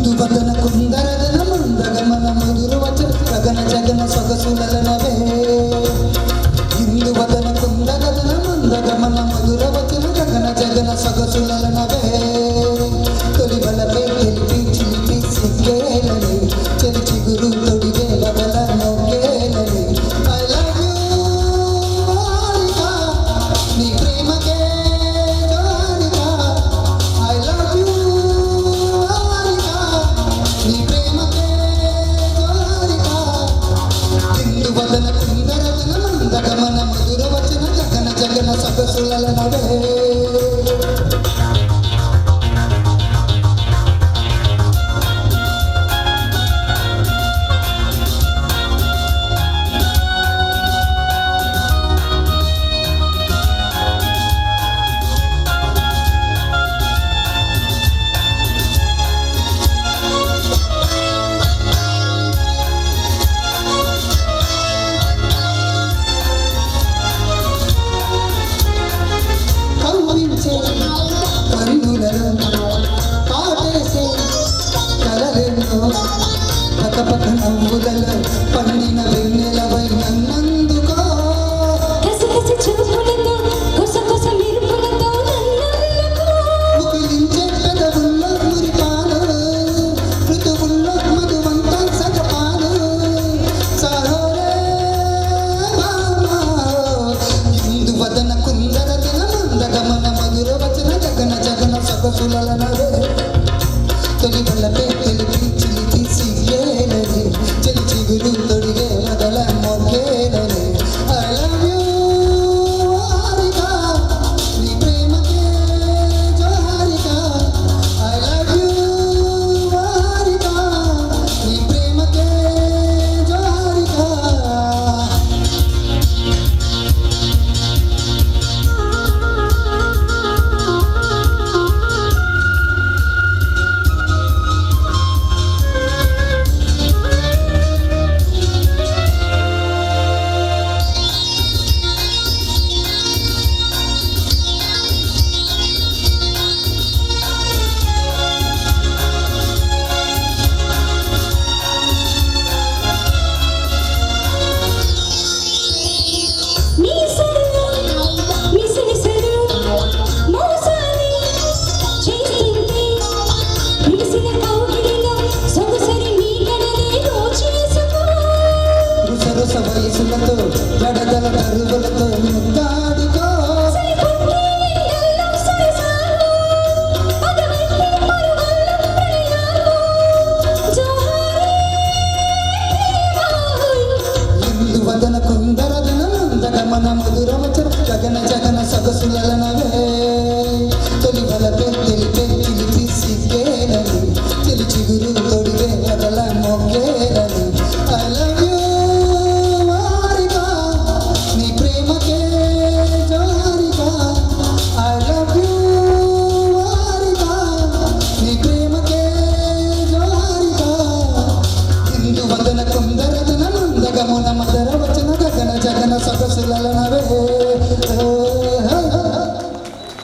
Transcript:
ఇందు వదన కుందరదన మందగమన మధుర వచన గగన జగన సొగసులనవే ఇందు వదన కుందరదన మందగమన మధుర వచన గగన జగన సొగసులనవే తొలి బలపే తెలిపి చిలిపి సిగ్గేలని చెలి చిగురు తొడిగే వదల నొక్కేలని ఐ లవ్ యూ హారిక నీ ప్రేమకే జోహారిక ఐ లవ్ యూ హారిక నీ ప్రేమకే జోహారిక ఇందు వదన కుందరదన మందగమన మధుర వచన గగన జగన సొగసులనవే కన్నులలో పాటేసే కలలెన్నో పక్కపక్క నవ్వులలో పండిన వెన్నెలవై నన్నందుకో కసికసి చూపులతో కొసకొస మెరుపులతో నన్నందుకో ముగిలించే పెదవుల్లో మురిపాలు ఋతువుల్లో మధువంత సగపాలు సహోరే మామా ఇందు వదన కుందరదన మందగమన మధుర వచన గగన జగన సొగసులనవే తొలి బలపే తెలిపి చిలిపి సిగ్గేలని చెలి చిగురు తొడిగే వదల మొక్కేలని ఐ లవ్ యూ హారిక నీ ప్రేమకే జోహారిక ఐ లవ్ యూ హారిక నీ ప్రేమకే జోహారిక రుసరుస వయసులతో గడగల కరువులతో ముద్దాడుకో ఇందు వదన కుందరదన మందగమన మధుర వచన గగన జగన సొగసులనవే తొలి బలపే తెలిపే పిలిపి సిగ్గేలని చెలి చిగురు తొడిగే వదల మొక్కేలని ఐ లవ్ యూ హారిక నీ ప్రేమకే జోహారిక ఐ లవ్ యూ హారిక నీ ప్రేమకే జోహారిక ఇందు వదన కుందరదన మందగమన మధుర వచన గగన జగన సొగసులనవే